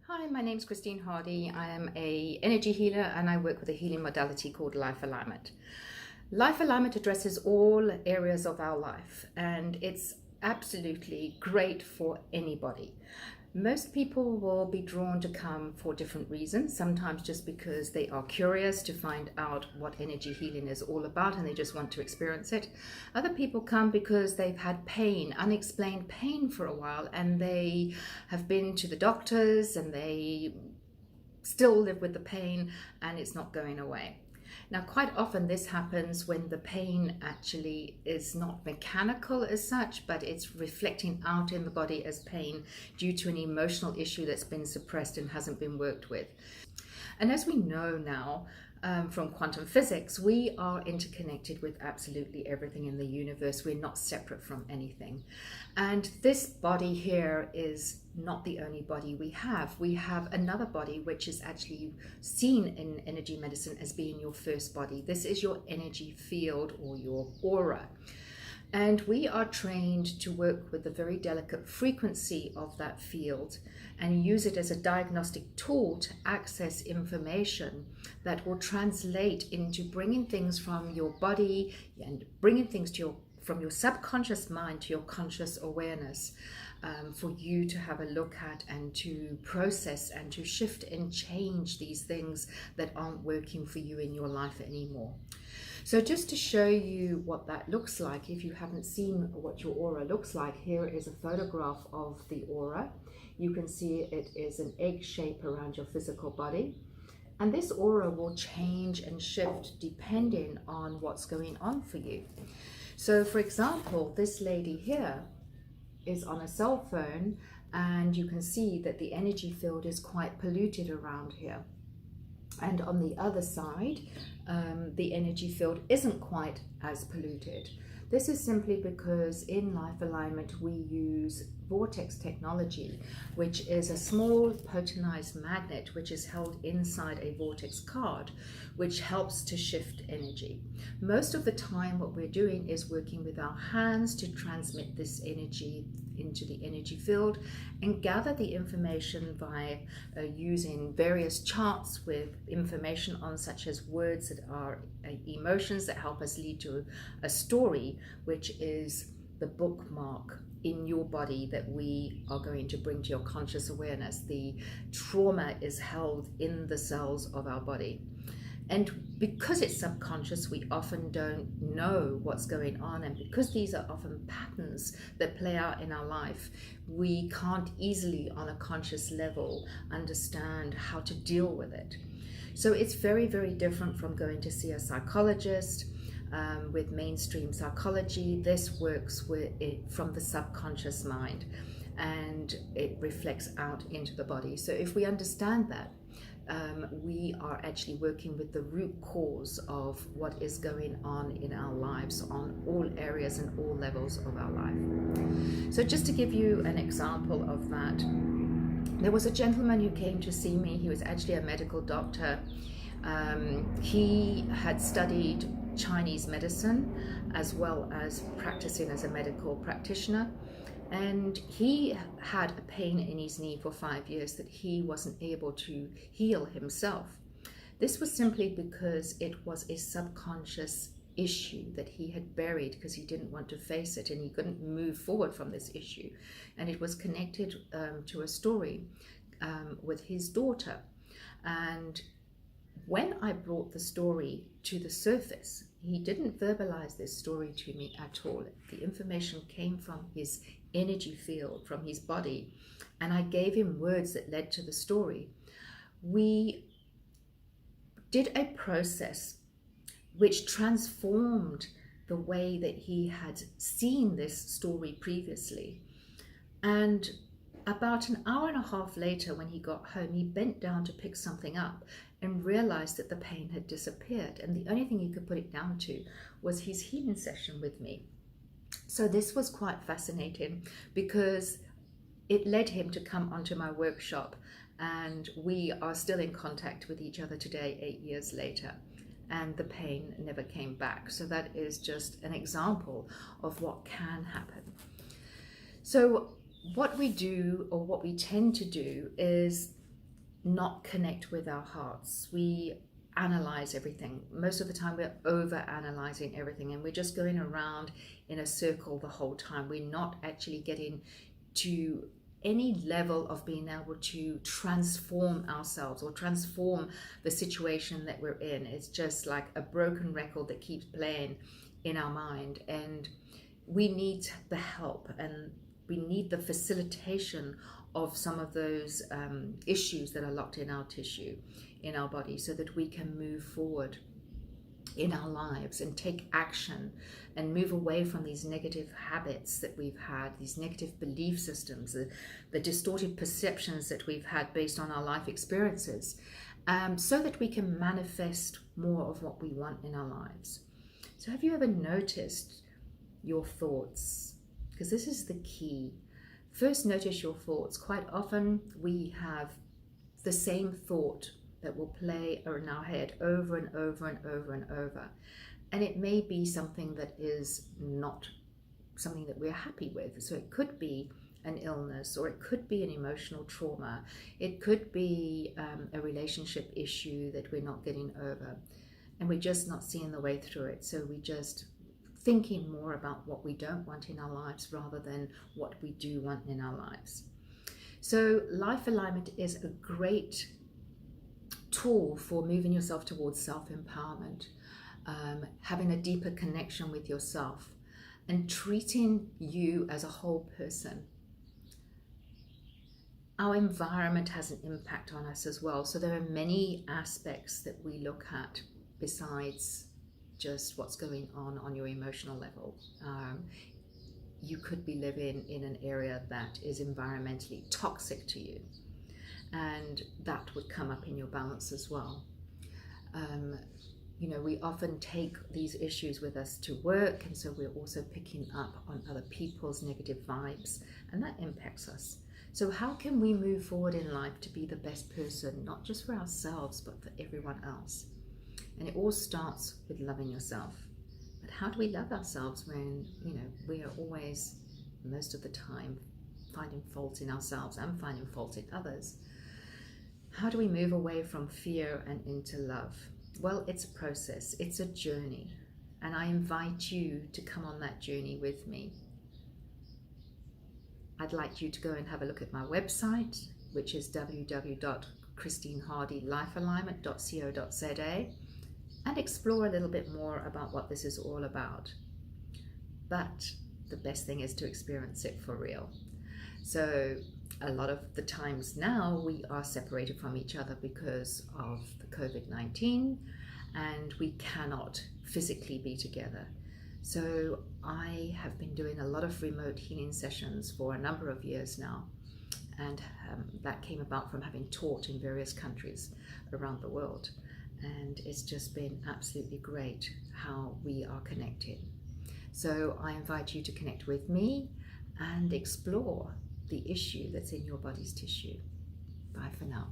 Hi, my name's Christine Hardy. I am a energy healer and I work with a healing modality called Life Alignment. Life Alignment addresses all areas of our life and it's absolutely great for anybody. Most people will be drawn to come for different reasons, sometimes just because they are curious to find out what energy healing is all about and they just want to experience it. Other people come because they've had pain, unexplained pain for a while, and they have been to the doctors and they still live with the pain and it's not going away. Now, quite often this happens when the pain actually is not mechanical as such, but it's reflecting out in the body as pain due to an emotional issue that's been suppressed and hasn't been worked with. And as we know now, from quantum physics, we are interconnected with absolutely everything in the universe. We're not separate from anything. And this body here is not the only body we have. We have another body which is actually seen in energy medicine as being your first body. This is your energy field or your aura. And we are trained to work with the very delicate frequency of that field and use it as a diagnostic tool to access information that will translate into bringing things from your body and bringing things to from your subconscious mind to your conscious awareness, for you to have a look at and to process and to shift and change these things that aren't working for you in your life anymore. So just to show you what that looks like, if you haven't seen what your aura looks like, here is a photograph of the aura. You can see it is an egg shape around your physical body. And this aura will change and shift depending on what's going on for you. So for example, this lady here is on a cell phone and you can see that the energy field is quite polluted around here. And on the other side, the energy field isn't quite as polluted. This is simply because in Life Alignment we use vortex technology, which is a small potentized magnet which is held inside a vortex card, which helps to shift energy. Most of the time what we're doing is working with our hands to transmit this energy into the energy field and gather the information by using various charts with information on, such as words that are emotions that help us lead to a story, which is the bookmark in your body that we are going to bring to your conscious awareness. The trauma is held in the cells of our body. And because it's subconscious, we often don't know what's going on. And because these are often patterns that play out in our life, we can't easily on a conscious level understand how to deal with it. So it's very, very different from going to see a psychologist. With mainstream psychology, this works with it from the subconscious mind and it reflects out into the body. So if we understand that, we are actually working with the root cause of what is going on in our lives on all areas and all levels of our life. So just to give you an example of that, there was a gentleman who came to see me. He was actually a medical doctor. He had studied Chinese medicine as well as practicing as a medical practitioner. And he had a pain in his knee for 5 years that he wasn't able to heal himself. This was simply because it was a subconscious issue that he had buried because he didn't want to face it and he couldn't move forward from this issue. And it was connected to a story with his daughter. And when I brought the story to the surface, he didn't verbalize this story to me at all. The information came from his energy field, from his body, and I gave him words that led to the story. We did a process which transformed the way that he had seen this story previously. And about an hour and a half later, when he got home, he bent down to pick something up and realized that the pain had disappeared. And the only thing he could put it down to was his healing session with me. So this was quite fascinating because it led him to come onto my workshop, and we are still in contact with each other today, 8 years later, and the pain never came back. So that is just an example of what can happen. So what we do, or what we tend to do, is not connect with our hearts. We analyze everything. Most of the time we're over analyzing everything, and we're just going around in a circle the whole time. We're not actually getting to any level of being able to transform ourselves or transform the situation that we're in. It's just like a broken record that keeps playing in our mind, and we need the help and we need the facilitation of some of those issues that are locked in our tissue, in our body, so that we can move forward in our lives and take action and move away from these negative habits that we've had, these negative belief systems, the distorted perceptions that we've had based on our life experiences, so that we can manifest more of what we want in our lives. So have you ever noticed your thoughts? Because this is the key. First, notice your thoughts. Quite often we have the same thought that will play in our head over and over and over and over. And it may be something that is not something that we're happy with. So it could be an illness, or it could be an emotional trauma. It could be a relationship issue that we're not getting over. And we're just not seeing the way through it. So we just thinking more about what we don't want in our lives rather than what we do want in our lives. So life alignment is a great tool for moving yourself towards self-empowerment, having a deeper connection with yourself, and treating you as a whole person. Our environment has an impact on us as well. So there are many aspects that we look at besides just what's going on your emotional level. You could be living in an area that is environmentally toxic to you, and that would come up in your balance as well. We often take these issues with us to work, and so we're also picking up on other people's negative vibes, and that impacts us. So how can we move forward in life to be the best person, not just for ourselves, but for everyone else? And it all starts with loving yourself. But how do we love ourselves when, we are always, most of the time, finding fault in ourselves and finding fault in others? How do we move away from fear and into love? Well, it's a process, it's a journey. And I invite you to come on that journey with me. I'd like you to go and have a look at my website, which is www.christinehardylifealignment.co.za, and explore a little bit more about what this is all about. But the best thing is to experience it for real. So a lot of the times now we are separated from each other because of the COVID-19, and we cannot physically be together. So I have been doing a lot of remote healing sessions for a number of years now, and that came about from having taught in various countries around the world. And it's just been absolutely great how we are connected. So I invite you to connect with me and explore the issue that's in your body's tissue. Bye for now.